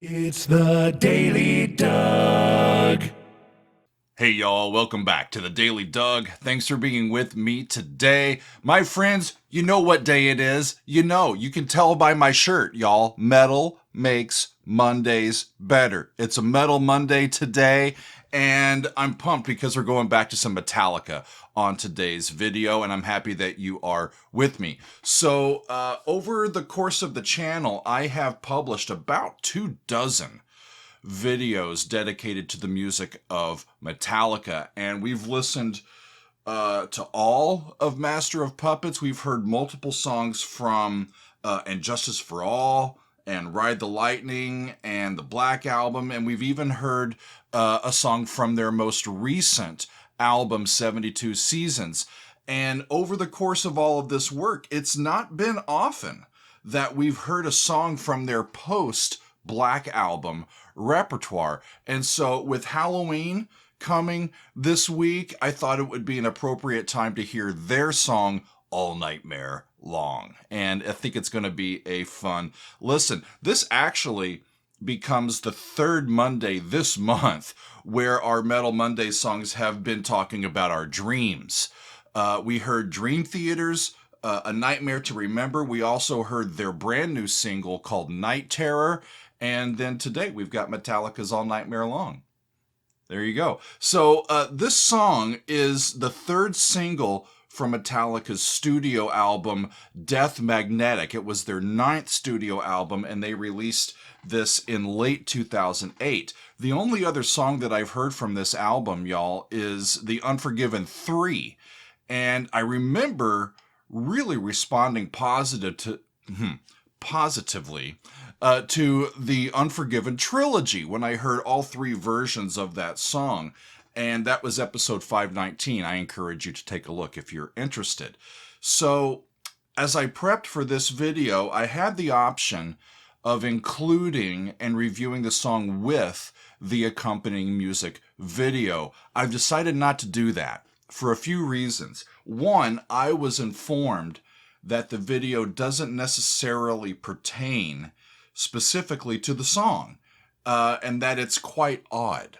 It's the Daily Doug. Hey y'all, welcome back to the Daily Doug. Thanks for being with me today. My friends, you know what day it is. You can tell by my shirt, y'all. Metal makes Mondays better. It's a Metal Monday today, and I'm pumped because we're going back to some Metallica on today's video, and I'm happy that you are with me. So, over the course of the channel, I have published about 24 videos dedicated to the music of Metallica, and we've listened to all of Master of Puppets. We've heard multiple songs from And Justice for All and Ride the Lightning and the Black Album, and we've even heard a song from their most recent album, 72 Seasons. And over the course of all of this work, it's not been often that we've heard a song from their post Black Album repertoire. And so with Halloween coming this week, I thought it would be an appropriate time to hear their song All Nightmare Long. And I think it's going to be a fun listen. This actually becomes the third Monday this month where our Metal Monday songs have been talking about our dreams. We heard Dream Theater's A Nightmare to Remember. We also heard their brand new single called Night Terror. And then today we've got Metallica's All Nightmare Long. There you go. So this song is the third single from Metallica's studio album, Death Magnetic. It was their 9th studio album, and they released this in late 2008. The only other song that I've heard from this album, y'all, is The Unforgiven 3. And I remember really responding positively to the Unforgiven trilogy when I heard all 3 versions of that song. And that was episode 519. I encourage you to take a look if you're interested. So as I prepped for this video, I had the option of including and reviewing the song with the accompanying music video. I've decided not to do that for a few reasons. One, I was informed that the video doesn't necessarily pertain specifically to the song, and that it's quite odd.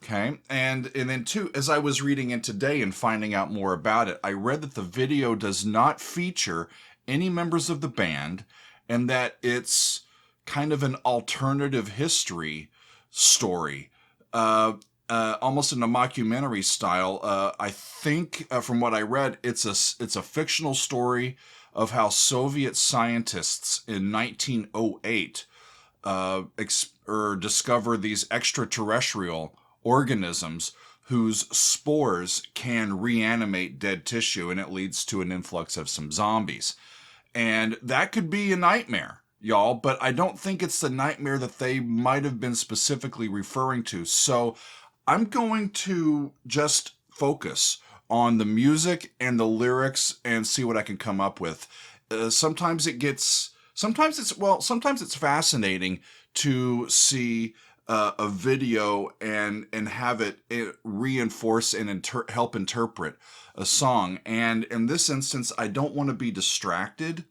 Okay, and then two, as I was reading in today and finding out more about it, I read that the video does not feature any members of the band, and that it's kind of an alternative history story, almost in a mockumentary style. I think from what I read, it's a fictional story of how Soviet scientists in 1908 discover these extraterrestrial organisms whose spores can reanimate dead tissue, and it leads to an influx of some zombies. And that could be a nightmare, y'all, but I don't think it's the nightmare that they might have been specifically referring to. So I'm going to just focus on the music and the lyrics and see what I can come up with. Sometimes it's fascinating to see a video and have it reinforce and help interpret a song. And in this instance, I don't want to be distracted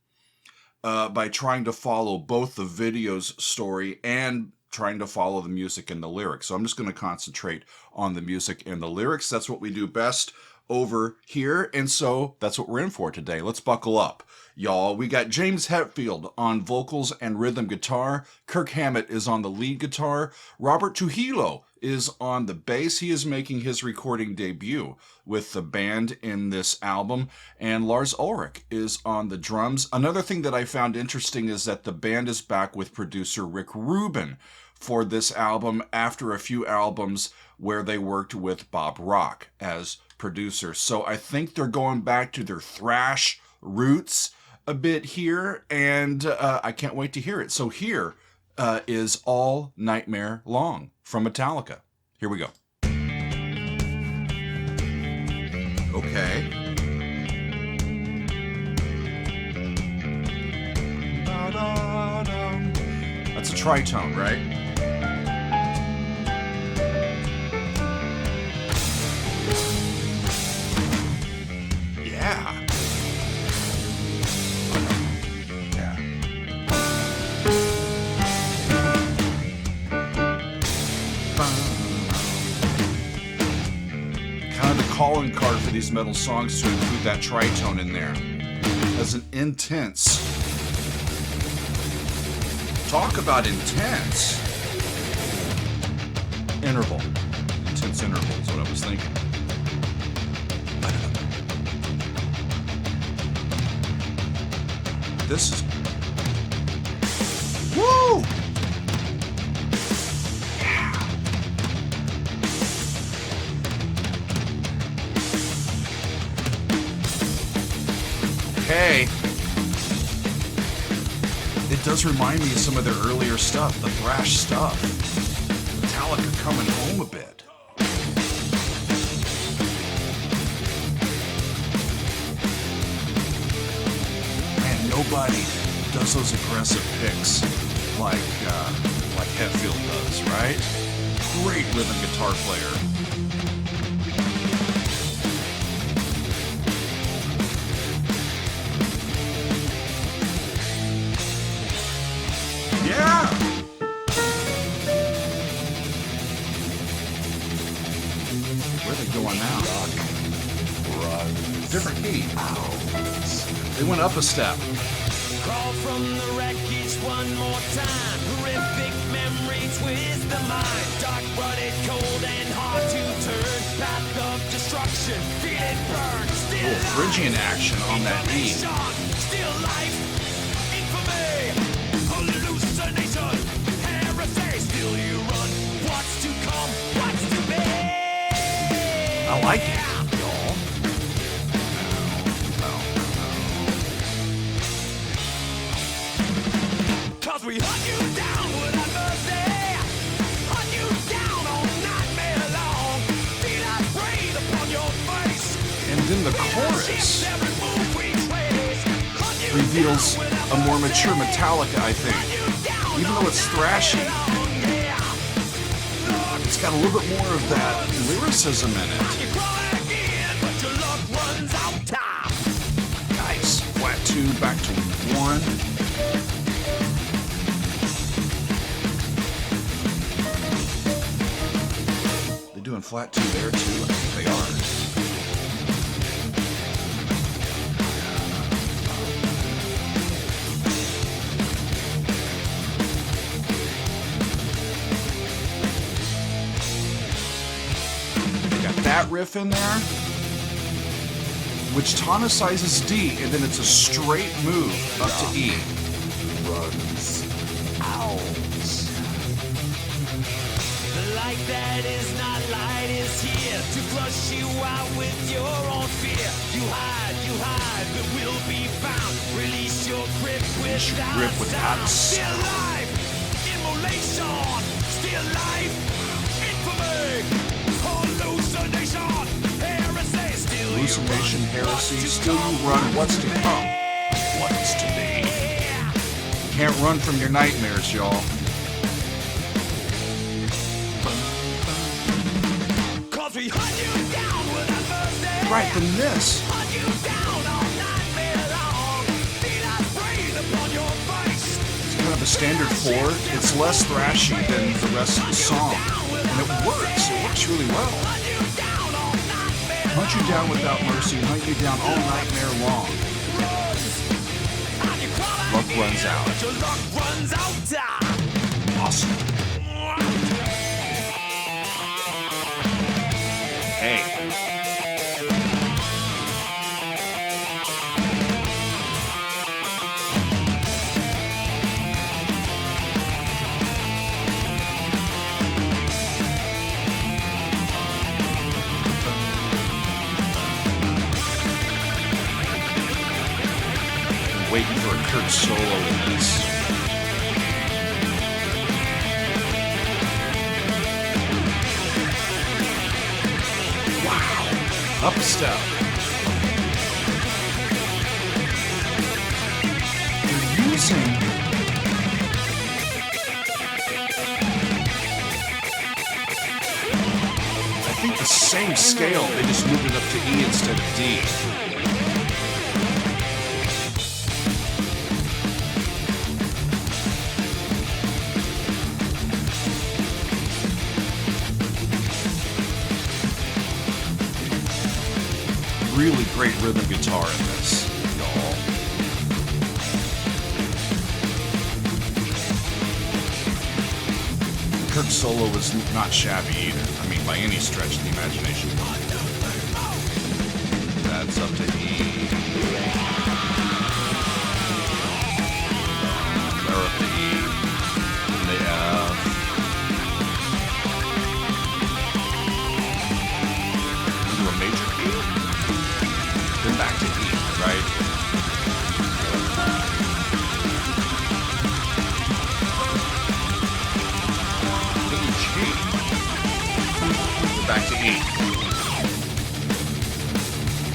by trying to follow both the video's story and trying to follow the music and the lyrics. So I'm just going to concentrate on the music and the lyrics. That's what we do best over here, and so that's what we're in for today. Let's buckle up, y'all. We got James Hetfield on vocals and rhythm guitar. Kirk Hammett is on the lead guitar. Robert Trujillo is on the bass. He is making his recording debut with the band in this album. And Lars Ulrich is on the drums. Another thing that I found interesting is that the band is back with producer Rick Rubin for this album after a few albums where they worked with Bob Rock as producer. So I think they're going back to their thrash roots a bit here, and I can't wait to hear it. So here is All Nightmare Long from Metallica. Here we go. Okay. That's a tritone, right? Yeah. Kind of the calling card for these metal songs to include that tritone in there as an intense. Talk about intense. Interval. Intense interval is what I was thinking. This is. Woo! Yeah. Okay. It does remind me of some of their earlier stuff, the thrash stuff. Metallica coming home a bit. Man, nobody does those aggressive picks like Hetfield does, right? Great rhythm guitar player. Yeah! Where are they going now? Different key. They went up a step. Crawl from the wreckage one more time. Horrific memory twist the mind. Dark, blooded, cold, and hard to turn. Path of destruction, feel it burn. Still Little Phrygian action on that E. Still life, infamy, hallucination, heresy. Still you run. What's to come? What's to be? I like it, y'all. Cause we hunt you down without mercy. Hunt you down all nightmare long. Feel I breathe upon your face. And then the chorus Every move we trace. Hunt you reveals down without a more mercy. mature Metallica, I think. Hunt you down Even though it's all thrashy, night long, yeah. it's got a little bit more of that lyricism in it. You crawl again, but your luck runs out time. Nice. Flat 2 back to 1. They doing flat 2 there too? I think they are. They got that riff in there, which tonicizes D, and then it's a straight move up to E. Runs out. The light that is not light is here to flush you out with your own fear. You hide, but will be found. Release your grip without sound. Still life, immolation. Still life, infamy, hallucination, heresy. Still Hallucination, heresy, still you run, what's to come? What's to be? Can't run from your nightmares, y'all. Cause we hunt you down without mercy. Right, then this. Hunt you down all nightmare long. Feel I breathe upon your face. It's kind of a standard 4. It's less thrashy than the rest of the song. And it works. It works really well. Hunt you down all nightmare Hunt you down without mercy, hunt you down all nightmare long. and you crawl Luck again, runs out. but your luck runs out. Awesome. Hey. Waiting for a Kurt solo in this. Wow. Up a step. They're using I think the same scale, they just moved it up to E instead of D. really great rhythm guitar in this, y'all. Kirk's solo was not shabby either. I mean, by any stretch of the imagination. That's up to E. They're up to E. And they have... into a major key? Then back to E, right? Back to E.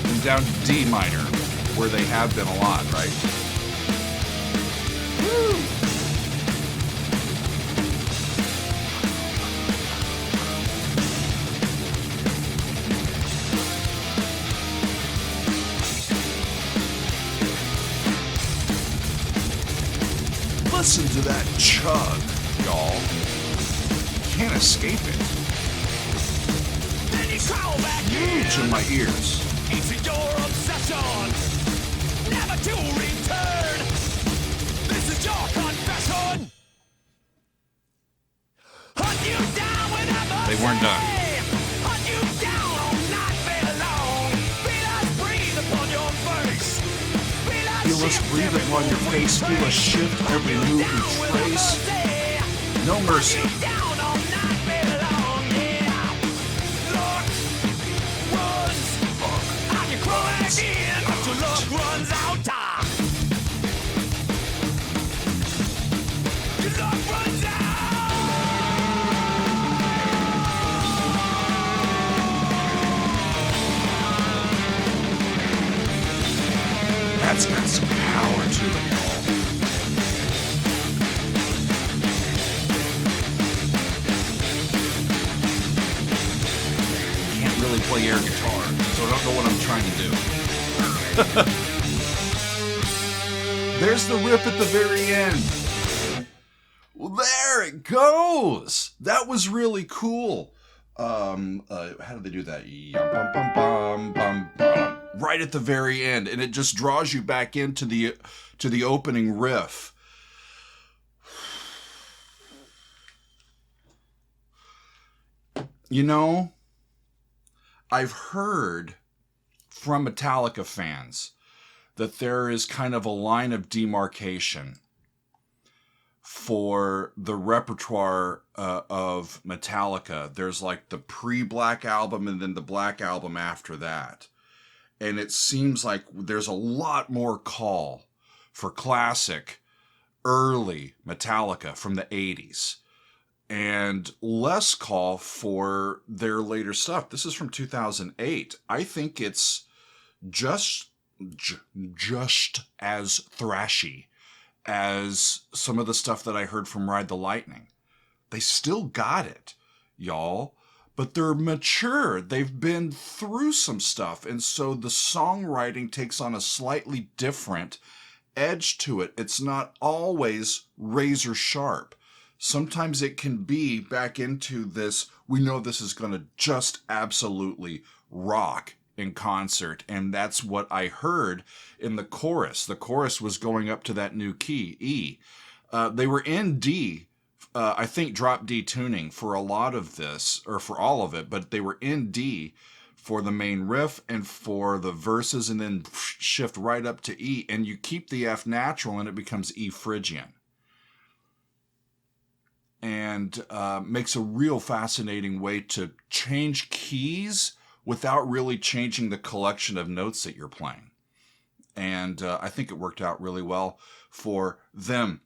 And down to D minor, where they have been a lot, right? Woo! Listen to that chug, y'all. Can't escape it. Huge in my ears. Into your obsession, never to return. This is your confession. Hunt you down whenever They weren't done. Hunt you down all night very long. Feel us breathe upon your face. Feel us breathe upon your face. Feel us shift every move we trace. No mercy. That's got some power to it, y'all. Can't really play air guitar, so I don't know what I'm trying to do. There's the riff at the very end. Well, there it goes. That was really cool. How did they do that? Bum, bum, bum, bum, bum. Right at the very end, and it just draws you back into the opening riff. You know, I've heard from Metallica fans that there is kind of a line of demarcation for the repertoire of Metallica. There's like the pre-Black Album and then the Black Album after that. And it seems like there's a lot more call for classic early Metallica from the 80s and less call for their later stuff. This is from 2008. I think it's just as thrashy as some of the stuff that I heard from Ride the Lightning. They still got it, y'all. But they're mature. They've been through some stuff. And so the songwriting takes on a slightly different edge to it. It's not always razor sharp. Sometimes it can be back into this, we know this is going to just absolutely rock in concert. And that's what I heard in the chorus. The chorus was going up to that new key, E. They were in D. I think drop D tuning for a lot of this, or for all of it, but they were in D for the main riff and for the verses, and then shift right up to E, and you keep the F natural and it becomes E Phrygian. And makes a real fascinating way to change keys without really changing the collection of notes that you're playing. And I think it worked out really well for them.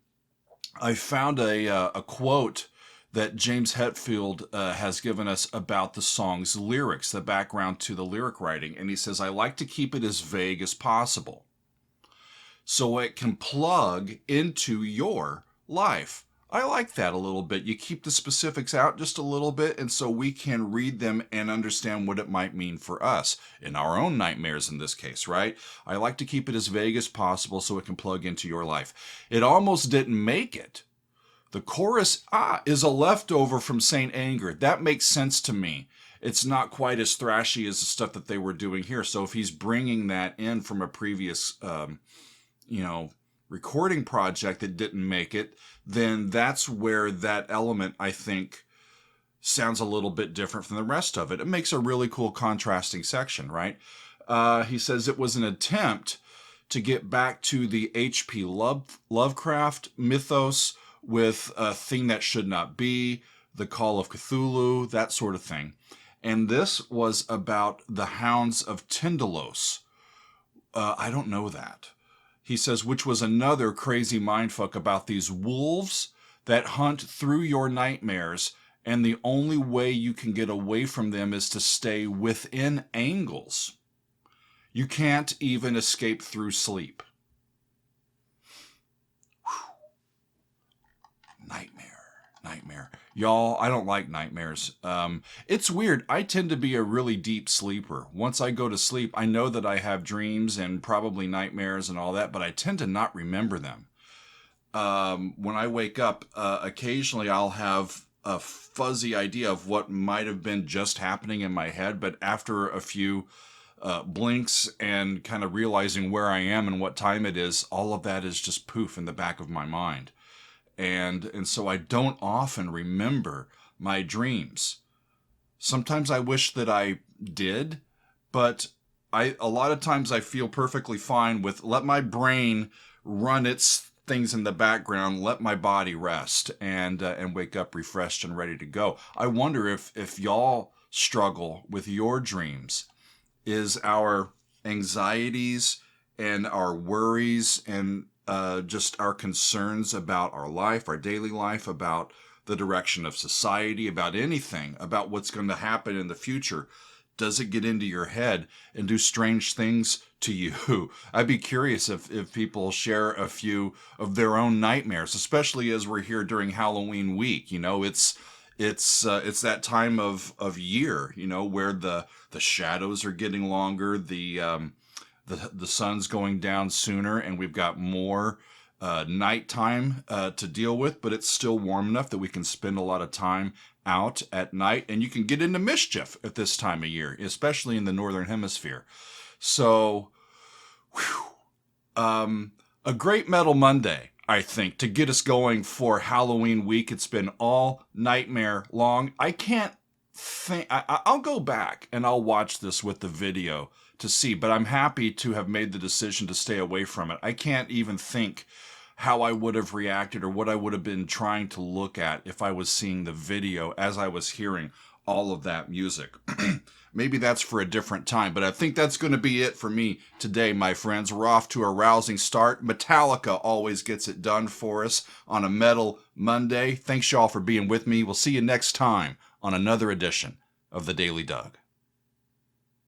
I found a quote that James Hetfield has given us about the song's lyrics, the background to the lyric writing. And he says, I like to keep it as vague as possible so it can plug into your life. I like that a little bit. You keep the specifics out just a little bit, and so we can read them and understand what it might mean for us in our own nightmares in this case, right? I like to keep it as vague as possible so it can plug into your life. It almost didn't make it. The chorus, is a leftover from Saint Anger. That makes sense to me. it's not quite as thrashy as the stuff that they were doing here. So if he's bringing that in from a previous, recording project that didn't make it, then that's where that element, I think, sounds a little bit different from the rest of it. It makes a really cool contrasting section, right? He says it was an attempt to get back to the H.P. Lovecraft mythos with a thing that should not be, the Call of Cthulhu, that sort of thing. And this was about the Hounds of Tindalos. I don't know that. He says, which was another crazy mindfuck about these wolves that hunt through your nightmares, and the only way you can get away from them is to stay within angles. You can't even escape through sleep. Whew. Nightmare. Y'all, I don't like nightmares. It's weird. I tend to be a really deep sleeper. Once I go to sleep, I know that I have dreams and probably nightmares and all that, but I tend to not remember them. When I wake up, occasionally I'll have a fuzzy idea of what might have been just happening in my head, but after a few blinks and kind of realizing where I am and what time it is, all of that is just poof in the back of my mind. And so I don't often remember my dreams. Sometimes I wish that I did, but a lot of times I feel perfectly fine with let my brain run its things in the background, let my body rest, and wake up refreshed and ready to go. I wonder if y'all struggle with your dreams. Is our anxieties and our worries and just our concerns about our life, our daily life, about the direction of society, about anything, about what's going to happen in the future, does it get into your head and do strange things to you? I'd be curious if people share a few of their own nightmares, especially as we're here during Halloween week. It's that time of year, where the shadows are getting longer, the sun's going down sooner, and we've got more nighttime to deal with, but it's still warm enough that we can spend a lot of time out at night, and you can get into mischief at this time of year, especially in the Northern Hemisphere. So, a great Metal Monday, I think, to get us going for Halloween week. It's been all nightmare long. I can't think, I'll go back and I'll watch this with the video to see, but I'm happy to have made the decision to stay away from it. I can't even think how I would have reacted or what I would have been trying to look at if I was seeing the video as I was hearing all of that music. Maybe that's for a different time, but I think that's going to be it for me today, my friends. We're off to a rousing start. Metallica always gets it done for us on a Metal Monday. Thanks y'all for being with me. We'll see you next time on another edition of The Daily Doug.